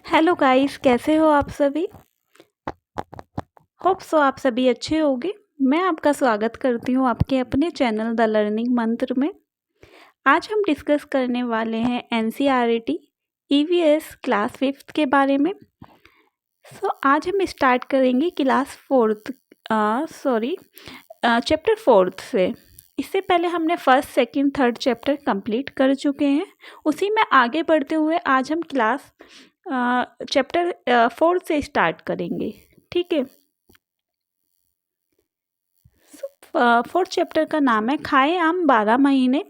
Hello guys, कैसे हो आप सभी। होप सो आप सभी अच्छे होंगे। मैं आपका स्वागत करती हूँ आपके अपने चैनल द लर्निंग मंत्र में। आज हम डिस्कस करने वाले हैं एनसीईआरटी ईवीएस क्लास 5th के बारे में। आज हम स्टार्ट करेंगे क्लास 4th चैप्टर 4th से। इससे पहले हमने first second third chapter complete कर चुके हैं। उसी में आगे बढ़ते हुए आज हम क्लास चैप्टर 4 से स्टार्ट करेंगे। ठीक है। फोर्थ चैप्टर का नाम है खाए आम 12 महीने।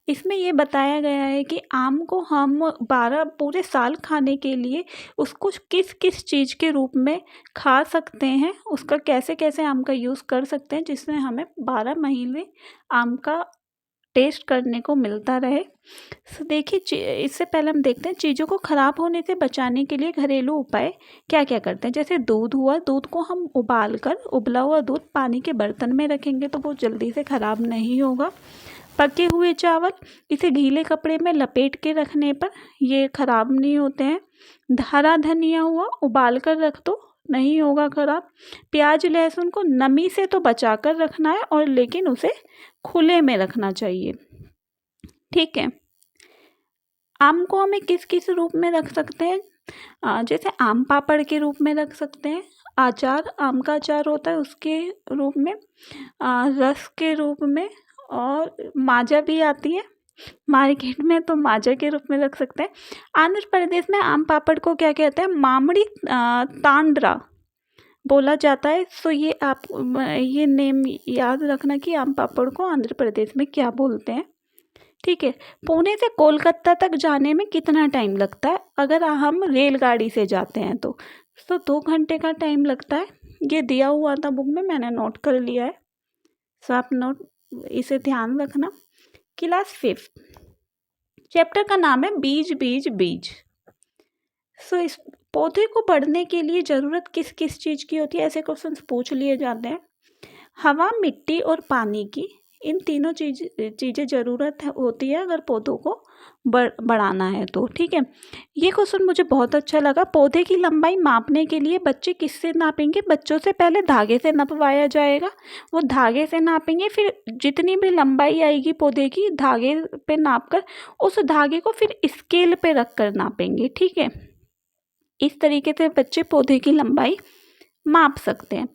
इसमें ये बताया गया है कि आम को हम 12 पूरे साल खाने के लिए उसको किस किस चीज़ के रूप में खा सकते हैं, उसका कैसे कैसे आम का यूज़ कर सकते हैं जिससे हमें 12 महीने आम का टेस्ट करने को मिलता रहे। देखिए, इससे पहले हम देखते हैं चीज़ों को ख़राब होने से बचाने के लिए घरेलू उपाय क्या क्या करते हैं। जैसे दूध हुआ, दूध को हम उबाल कर उबला हुआ दूध पानी के बर्तन में रखेंगे तो वो जल्दी से ख़राब नहीं होगा। पके हुए चावल इसे गीले कपड़े में लपेट के रखने पर ये ख़राब नहीं होते हैं। हरा धनिया हुआ, उबाल कर रख दो, नहीं होगा ख़राब। प्याज लहसुन को नमी से तो बचा कर रखना है और लेकिन उसे खुले में रखना चाहिए। ठीक है। आम को हमें किस किस रूप में रख सकते हैं, जैसे आम पापड़ के रूप में रख सकते हैं, अचार आम का अचार होता है उसके रूप में, रस के रूप में, और माजा भी आती है मार्केट में तो माजा के रूप में रख सकते हैं। आंध्र प्रदेश में आम पापड़ को क्या कहते हैं, मामड़ी तांड्रा बोला जाता है। सो ये आप ये नेम याद रखना कि आम पापड़ को आंध्र प्रदेश में क्या बोलते हैं। ठीक है। पुणे से कोलकाता तक जाने में कितना टाइम लगता है अगर हम रेलगाड़ी से जाते हैं तो 2 घंटे का टाइम लगता है। ये दिया हुआ था बुक में, मैंने नोट कर लिया है। सो आप इसे ध्यान रखना। क्लास 5 चैप्टर का नाम है बीज बीज बीज। इस पौधे को बढ़ने के लिए ज़रूरत किस किस चीज़ की होती है, ऐसे क्वेश्चंस पूछ लिए जाते हैं। हवा, मिट्टी और पानी की, इन तीनों चीज़ें ज़रूरत होती है अगर पौधों को बढ़ाना है तो। ठीक है। ये क्वेश्चन मुझे बहुत अच्छा लगा। पौधे की लंबाई मापने के लिए बच्चे किससे नापेंगे, बच्चों से पहले धागे से नपवाया जाएगा। वो धागे से नापेंगे, फिर जितनी भी लंबाई आएगी पौधे की धागे पे नाप कर उस धागे को फिर स्केल पे रख कर नापेंगे। ठीक है। इस तरीके से बच्चे पौधे की लंबाई माप सकते हैं।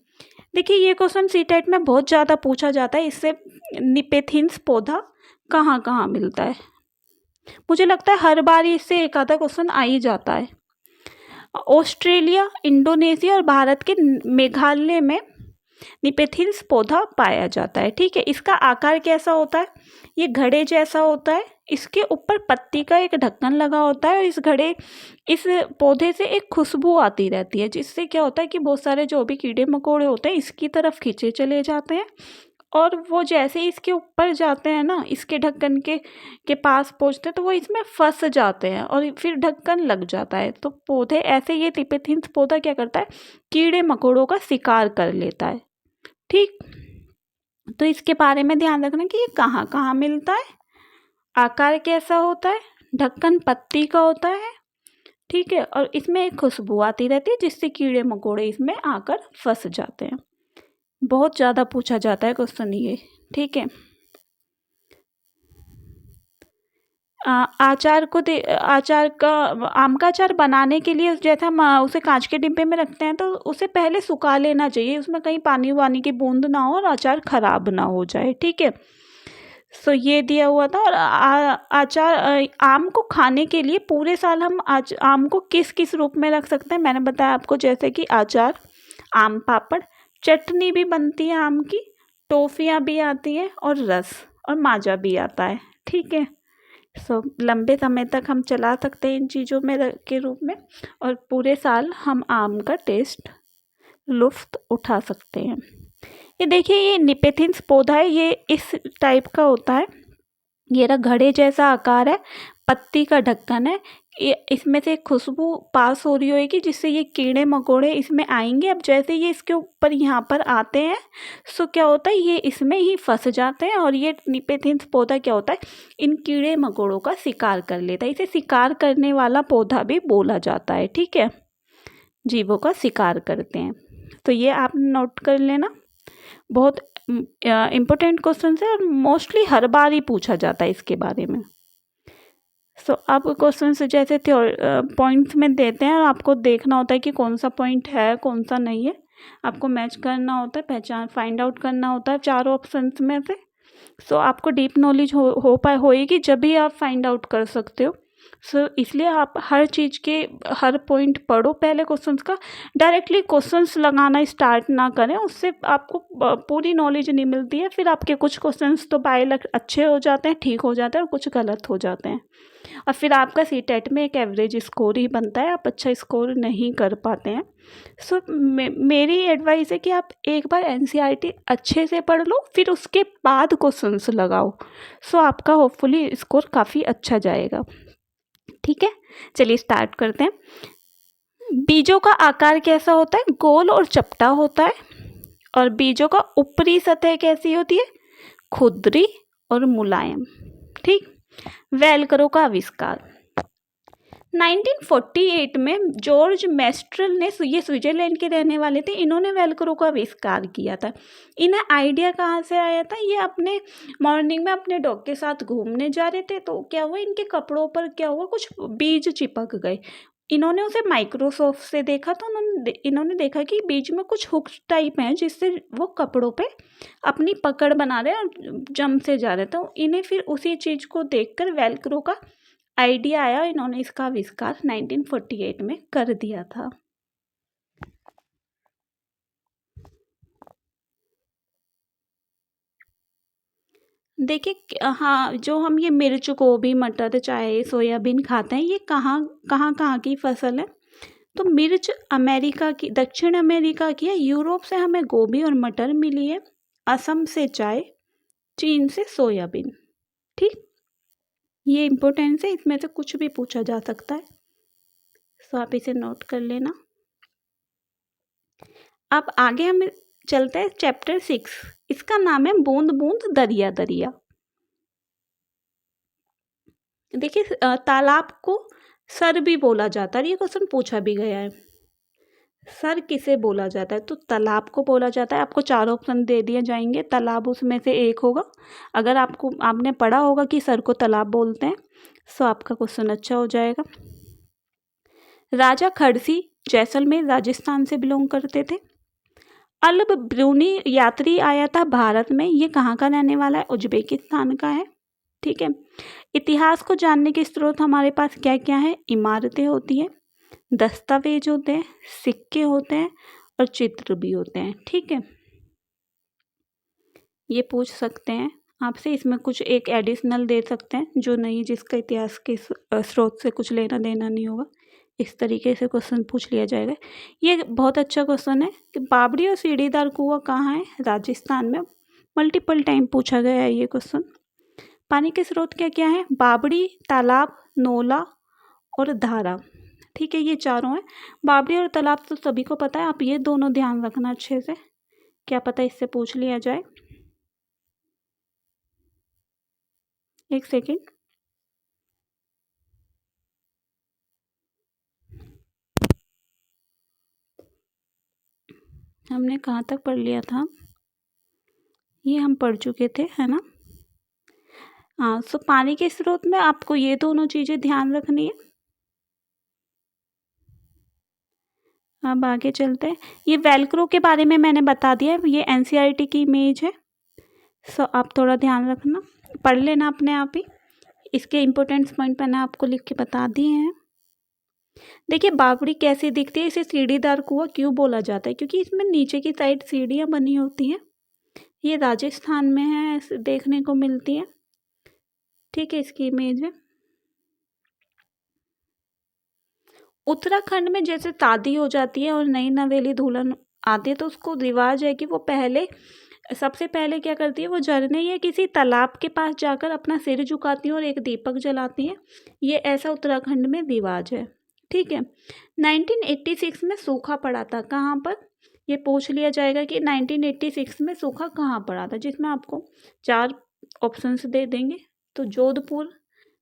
देखिए, ये क्वेश्चन सीटेट में बहुत ज़्यादा पूछा जाता है। इससे निपेथिन्स पौधा कहाँ कहाँ मिलता है, मुझे लगता है हर बार इससे एक आधा क्वेश्चन आ ही जाता है। ऑस्ट्रेलिया, इंडोनेशिया और भारत के मेघालय में निपेथिन्स पौधा पाया जाता है। ठीक है। इसका आकार कैसा होता है, ये घड़े जैसा होता है। इसके ऊपर पत्ती का एक ढक्कन लगा होता है और इस पौधे से एक खुशबू आती रहती है जिससे क्या होता है कि बहुत सारे जो भी कीड़े मकोड़े होते हैं इसकी तरफ खींचे चले जाते हैं और वो जैसे ही इसके ऊपर जाते हैं ना, इसके ढक्कन के पास पहुंचते हैं तो वो इसमें फंस जाते हैं और फिर ढक्कन लग जाता है। तो पौधे ऐसे, ये निपेथिन्स पौधा क्या करता है, कीड़े मकोड़ों का शिकार कर लेता है। ठीक। तो इसके बारे में ध्यान रखना कि ये कहाँ कहाँ मिलता है, आकार कैसा होता है, ढक्कन पत्ती का होता है। ठीक है। और इसमें एक खुशबू आती रहती है जिससे कीड़े मकोड़े इसमें आकर फंस जाते हैं। बहुत ज़्यादा पूछा जाता है क्वेश्चन ये। ठीक है। आचार का, आम का अचार बनाने के लिए जैसे हम उसे कांच के डिब्बे में रखते हैं तो उसे पहले सुखा लेना चाहिए, उसमें कहीं पानी वानी की बूंद ना हो और अचार खराब ना हो जाए। ठीक है। ये दिया हुआ था। और अचार, आम को खाने के लिए पूरे साल हम आम को किस किस रूप में रख सकते हैं, मैंने बताया आपको, जैसे कि अचार, आम पापड़, चटनी भी बनती है आम की, टॉफियाँ भी आती हैं और रस और माजा भी आता है। ठीक है। लंबे समय तक हम चला सकते हैं इन चीज़ों में के रूप में और पूरे साल हम आम का टेस्ट लुफ्त उठा सकते हैं। ये देखिए, ये निपेथिन्स पौधा है, ये इस टाइप का होता है। ये रहा घड़े जैसा आकार है, पत्ती का ढक्कन है, इसमें से खुशबू पास हो रही होगी जिससे ये कीड़े मकोड़े इसमें आएंगे। अब जैसे ये इसके ऊपर यहाँ पर आते हैं, सो क्या होता है, ये इसमें ही फंस जाते हैं और ये निपेथियंस पौधा क्या होता है, इन कीड़े मकोड़ों का शिकार कर लेता है। इसे शिकार करने वाला पौधा भी बोला जाता है। ठीक है, जीवों का शिकार करते हैं। तो ये आप नोट कर लेना, बहुत इम्पोर्टेंट क्वेश्चन है और मोस्टली हर बार ही पूछा जाता है इसके बारे में। सो अब क्वेश्चन से जैसे पॉइंट्स में देते हैं और आपको देखना होता है कि कौन सा पॉइंट है कौन सा नहीं है, आपको मैच करना होता है, पहचान फाइंड आउट करना होता है चारों ऑप्शंस में से। सो आपको डीप नॉलेज होएगी जब भी आप फाइंड आउट कर सकते हो। सो इसलिए आप हर चीज़ के हर पॉइंट पढ़ो पहले क्वेश्चंस का, डायरेक्टली क्वेश्चंस लगाना स्टार्ट ना करें, उससे आपको पूरी नॉलेज नहीं मिलती है। फिर आपके कुछ क्वेश्चंस तो बाय लक अच्छे हो जाते हैं, ठीक हो जाते हैं, और कुछ गलत हो जाते हैं, और फिर आपका सीटेट में एक एवरेज स्कोर ही बनता है, आप अच्छा स्कोर नहीं कर पाते हैं। सो मेरी एडवाइस है कि आप एक बार एनसीईआरटी अच्छे से पढ़ लो, फिर उसके बाद क्वेश्चंस लगाओ। सो आपका होपफुली स्कोर काफ़ी अच्छा जाएगा। ठीक है, चलिए स्टार्ट करते हैं। बीजों का आकार कैसा होता है, गोल और चपटा होता है। और बीजों का ऊपरी सतह कैसी होती है, खुरदरी और मुलायम। ठीक, वेलक्रो का आविष्कार 1948 में जॉर्ज मेस्ट्रल ने, ये स्विट्जरलैंड के रहने वाले थे, इन्होंने वेलक्रो का आविष्कार किया था। इन्हें आइडिया कहाँ से आया था, ये अपने मॉर्निंग में अपने डॉग के साथ घूमने जा रहे थे, तो क्या हुआ, इनके कपड़ों पर क्या हुआ, कुछ बीज चिपक गए। इन्होंने उसे माइक्रोसॉफ्ट से देखा, तो इन्होंने देखा कि बीज में कुछ हुक्स टाइप हैं जिससे वो कपड़ों पे अपनी पकड़ बना रहे हैं और जम से जा रहे, तो इन्हें फिर उसी चीज़ को देखकर वेलक्रो का आइडिया आया, इन्होंने इसका आविष्कार 1948 में कर दिया था। देखिए, हाँ, जो हम ये मिर्च, गोभी, मटर, चाहे सोयाबीन खाते हैं, ये कहाँ की फसल है, तो मिर्च अमेरिका की, दक्षिण अमेरिका की है, यूरोप से हमें गोभी और मटर मिली है, असम से चाय, चीन से सोयाबीन। ठीक, ये इम्पोर्टेंस है, इसमें से कुछ भी पूछा जा सकता है, तो आप इसे नोट कर लेना। अब आगे हम चलते हैं चैप्टर 6, इसका नाम है बूंद बूंद दरिया दरिया। देखिए, तालाब को सर भी बोला जाता है, ये क्वेश्चन पूछा भी गया है। सर किसे बोला जाता है, तो तालाब को बोला जाता है। आपको चार ऑप्शन दे दिए जाएंगे, तालाब उसमें से एक होगा। अगर आपने पढ़ा होगा कि सर को तालाब बोलते हैं, तो आपका क्वेश्चन अच्छा हो जाएगा। राजा खड़सी जैसलमेर राजस्थान से बिलोंग करते थे। अल्ब ब्रूनी यात्री आया था भारत में, ये कहाँ का रहने वाला है, उज्बेकिस्तान का है। ठीक है, इतिहास को जानने के स्रोत हमारे पास क्या क्या है, इमारतें होती हैं, दस्तावेज होते हैं, सिक्के होते हैं और चित्र भी होते हैं। ठीक है, ये पूछ सकते हैं आपसे, इसमें कुछ एक एडिशनल दे सकते हैं जो नहीं, जिसका इतिहास के स्रोत से कुछ लेना देना नहीं होगा, इस तरीके से क्वेश्चन पूछ लिया जाएगा। ये बहुत अच्छा क्वेश्चन है कि बावड़ी और सीढ़ीदार कुआं कहाँ है, राजस्थान में, मल्टीपल टाइम पूछा गया है ये क्वेश्चन। पानी के स्रोत क्या क्या है, बावड़ी, तालाब, नोला और धारा। ठीक है, ये चारों हैं। बावड़ी और तालाब तो सभी को पता है, आप ये दोनों ध्यान रखना अच्छे से, क्या पता इससे पूछ लिया जाए। एक सेकेंड, हमने कहाँ तक पढ़ लिया था, ये हम पढ़ चुके थे, है ना। हाँ, सो पानी के स्रोत में आपको ये दोनों चीज़ें ध्यान रखनी है। अब आगे चलते हैं। ये वेलक्रो के बारे में मैंने बता दिया है, ये एनसीईआरटी की इमेज है, सो आप थोड़ा ध्यान रखना, पढ़ लेना अपने आप ही। इसके इम्पोर्टेंट पॉइंट मैंने आपको लिख के बता दिए हैं। देखिए, बावड़ी कैसी दिखती है, इसे सीढ़ीदार कुआं क्यों बोला जाता है, क्योंकि इसमें नीचे की साइड सीढ़ियाँ बनी होती हैं। ये राजस्थान में है, देखने को मिलती है। ठीक है, इसकी इमेज है। उत्तराखंड में जैसे शादी हो जाती है और नई नवेली दुल्हन आती है, तो उसको रिवाज है कि वो पहले सबसे पहले क्या करती है, वो झरने या किसी तालाब के पास जाकर अपना सिर झुकाती हैं और एक दीपक जलाती हैं। ये ऐसा उत्तराखंड में रिवाज है। ठीक है। 1986 में सूखा पड़ा था, कहाँ पर? ये पूछ लिया जाएगा कि 1986 में सूखा कहाँ पड़ा था, जिसमें आपको 4 ऑप्शंस दे देंगे। तो जोधपुर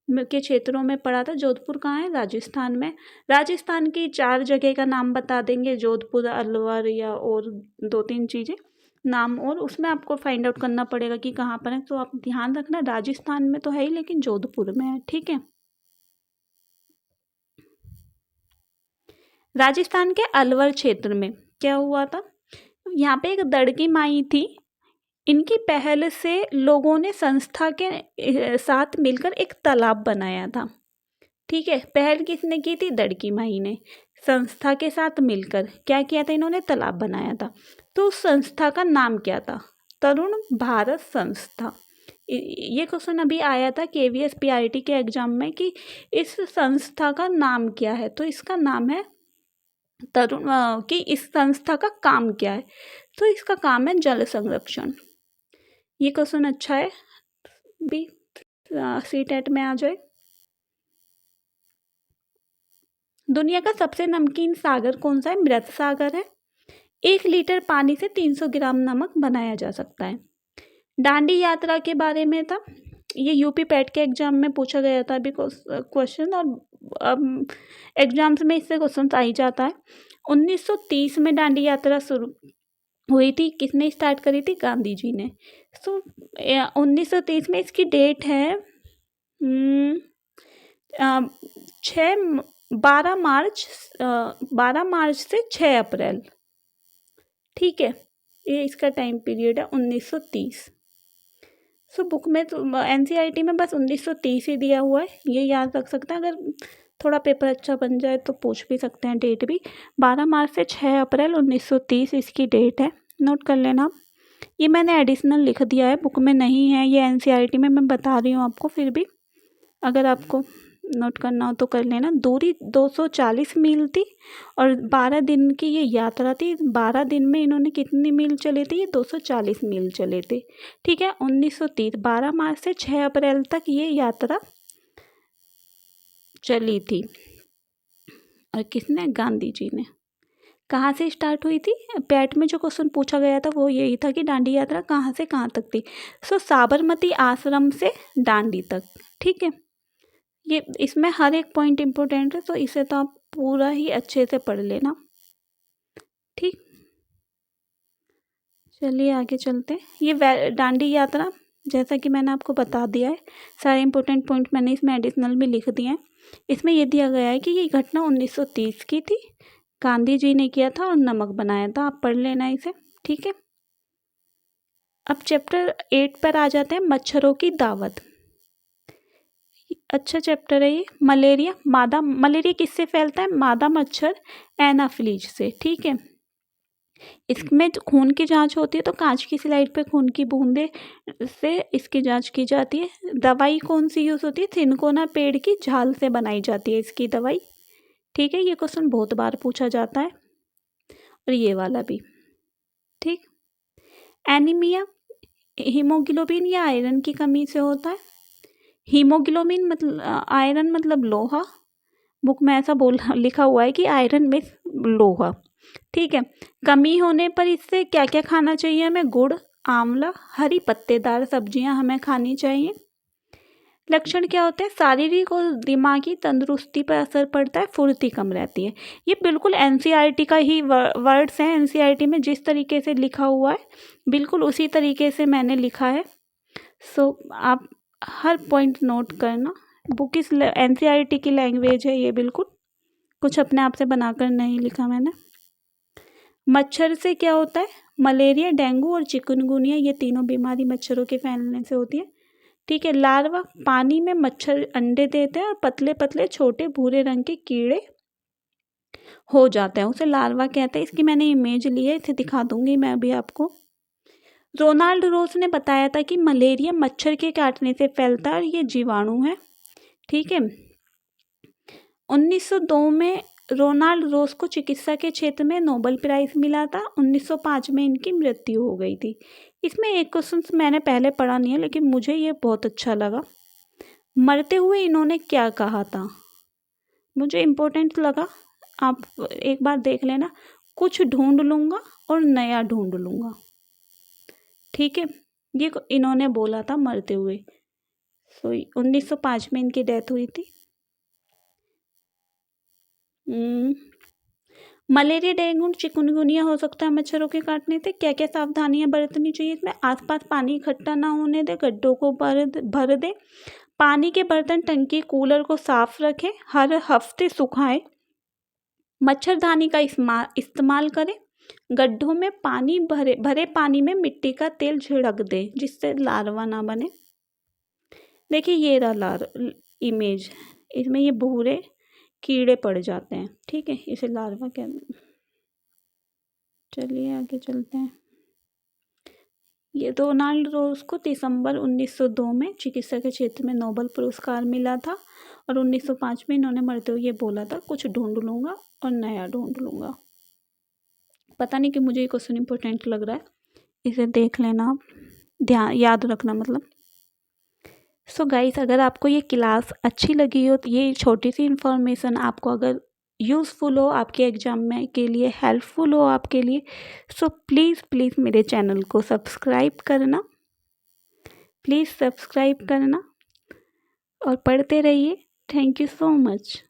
के क्षेत्रों में पड़ा था। जोधपुर कहाँ है? राजस्थान में। राजस्थान की 4 जगह का नाम बता देंगे, जोधपुर, अलवर या और 2-3 चीज़ें नाम, और उसमें आपको फाइंड आउट करना पड़ेगा कि कहाँ पर है। तो आप ध्यान रखना, राजस्थान में तो है ही, लेकिन जोधपुर में है। ठीक है। राजस्थान के अलवर क्षेत्र में क्या हुआ था? यहाँ पे एक दड़की माई थी। इनकी पहल से लोगों ने संस्था के साथ मिलकर एक तालाब बनाया था। ठीक है। पहल किसने की थी? दड़की माई ने। संस्था के साथ मिलकर क्या किया था? इन्होंने तालाब बनाया था। तो उस संस्था का नाम क्या था? तरुण भारत संस्था। ये क्वेश्चन अभी आया था KVS PRT के एग्जाम में कि इस संस्था का नाम क्या है। तो इसका नाम है तरुण कि इस संस्था का काम क्या है? तो इसका काम है जल संरक्षण। ये क्वेश्चन अच्छा है, भी CTET में आ जाए। दुनिया का सबसे नमकीन सागर कौन सा है? मृत सागर है। 1 लीटर पानी से 300 ग्राम नमक बनाया जा सकता है। दांडी यात्रा के बारे में था, ये यूपी पैट के एग्जाम में पूछा गया था अभी क्वेश्चन, और एग्जाम्स में इससे क्वेश्चन आ ही जाता है। 1930 में दांडी यात्रा शुरू हुई थी। किसने स्टार्ट करी थी? गांधी जी ने। सो 1930 में इसकी डेट है 12 मार्च से 6 अप्रैल। ठीक है। ये इसका टाइम पीरियड है 1930। सो बुक में तो NCERT में बस 1930 ही दिया हुआ है, ये याद रख सकते हैं। अगर थोड़ा पेपर अच्छा बन जाए तो पूछ भी सकते हैं डेट भी। 12 मार्च से 6 अप्रैल 1930 इसकी डेट है, नोट कर लेना। ये मैंने एडिशनल लिख दिया है, बुक में नहीं है, ये NCERT में मैं बता रही हूँ आपको, फिर भी अगर आपको नोट करना हो तो कर लेना। दूरी 240 मील थी और 12 दिन की ये यात्रा थी। 12 दिन में इन्होंने कितनी मील चले थे? ये 240 मील चले थे। ठीक है। 1930 12 मार्च से 6 अप्रैल तक ये यात्रा चली थी। और किसने? गांधी जी ने। कहाँ से स्टार्ट हुई थी? पैट में जो क्वेश्चन पूछा गया था वो यही था कि दांडी यात्रा कहाँ से कहाँ तक थी। सो साबरमती आश्रम से दांडी तक। ठीक है। ये इसमें हर एक पॉइंट इम्पोर्टेंट है, तो इसे तो आप पूरा ही अच्छे से पढ़ लेना। ठीक, चलिए आगे चलते हैं। ये दांडी यात्रा, जैसा कि मैंने आपको बता दिया है, सारे इम्पोर्टेंट पॉइंट मैंने इसमें एडिशनल भी लिख दिए हैं। इसमें ये दिया गया है कि ये घटना 1930 की थी, गांधी जी ने किया था और नमक बनाया था। आप पढ़ लेना इसे। ठीक है। अब चैप्टर 8 पर आ जाते हैं, मच्छरों की दावत। अच्छा चैप्टर है ये। मलेरिया किससे फैलता है? मादा मच्छर एनाफ्लीज से। ठीक है। इसमें खून की जांच होती है, तो कांच की स्लाइड पे खून की बूंदे से इसकी जांच की जाती है। दवाई कौन सी यूज़ होती है? थिनकोना पेड़ की झाल से बनाई जाती है इसकी दवाई। ठीक है। ये क्वेश्चन बहुत बार पूछा जाता है, और ये वाला भी। ठीक। एनीमिया हीमोग्लोबिन या आयरन की कमी से होता है। हीमोग्लोबिन मतलब आयरन मतलब लोहा, बुक में ऐसा लिखा हुआ है कि आयरन में लोहा। ठीक है। कमी होने पर इससे क्या क्या खाना चाहिए हमें? गुड़, आंवला, हरी पत्तेदार सब्जियां हमें खानी चाहिए। लक्षण क्या होते हैं? शारीरिक और दिमागी तंदुरुस्ती पर असर पड़ता है, फुर्ती कम रहती है। ये बिल्कुल NCERT का ही वर्ड्स हैं। NCERT में जिस तरीके से लिखा हुआ है बिल्कुल उसी तरीके से मैंने लिखा है। सो आप हर पॉइंट नोट करना। बुक इस NCERT की लैंग्वेज है ये, बिल्कुल कुछ अपने आप से बनाकर नहीं लिखा मैंने। मच्छर से क्या होता है? मलेरिया, डेंगू और चिकनगुनिया, ये तीनों बीमारी मच्छरों के फैलने से होती है। ठीक है। लार्वा, पानी में मच्छर अंडे देते हैं और पतले पतले छोटे भूरे रंग के कीड़े हो जाते हैं, उसे लार्वा कहते हैं। इसकी मैंने इमेज ली है, इसे दिखा दूंगी मैं अभी आपको। रोनाल्ड रोज ने बताया था कि मलेरिया मच्छर के काटने से फैलता है और ये जीवाणु है। ठीक है। 1902 में रोनाल्ड रोज को चिकित्सा के क्षेत्र में नोबेल प्राइज मिला था। 1905 में इनकी मृत्यु हो गई थी। इसमें एक क्वेश्चन मैंने पहले पढ़ा नहीं है लेकिन मुझे ये बहुत अच्छा लगा। मरते हुए इन्होंने क्या कहा था, मुझे इम्पोर्टेंट लगा, आप एक बार देख लेना। कुछ ढूंढ लूँगा और नया ढूंढ लूँगा, ठीक है, ये इन्होंने बोला था मरते हुए। 1905 में इनकी डेथ हुई थी। मलेरिया, डेंगू, चिकनगुनिया हो सकता है मच्छरों के काटने से। क्या क्या सावधानियां बरतनी चाहिए इसमें? आसपास पानी इकट्ठा ना होने दे, गड्ढों को भर दे, पानी के बर्तन, टंकी, कूलर को साफ रखें, हर हफ्ते सुखाएं, मच्छरदानी का इस्तेमाल करें, गड्ढों में पानी भरे पानी में मिट्टी का तेल छिड़क दें जिससे लार्वा ना बने। देखिए ये रहा इमेज, इसमें ये भूरे कीड़े पड़ जाते हैं, ठीक है, इसे लार्वा कहते हैं। चलिए आगे चलते हैं। ये रोनाल्ड रोज को दिसंबर 1902 में चिकित्सा के क्षेत्र में नोबेल पुरस्कार मिला था और 1905 में इन्होंने मरते हुए ये बोला था कुछ ढूंढ लूँगा और नया ढूंढ लूँगा। पता नहीं कि मुझे ये क्वेश्चन इंपॉर्टेंट लग रहा है, इसे देख लेना आप, ध्यान याद रखना मतलब। सो गाइस, अगर आपको ये क्लास अच्छी लगी हो, तो ये छोटी सी इन्फॉर्मेशन आपको अगर यूज़फुल हो, आपके एग्ज़ाम में के लिए हेल्पफुल हो आपके लिए, सो प्लीज़ प्लीज़ मेरे चैनल को सब्सक्राइब करना, प्लीज़ सब्सक्राइब करना और पढ़ते रहिए। Thank you so much.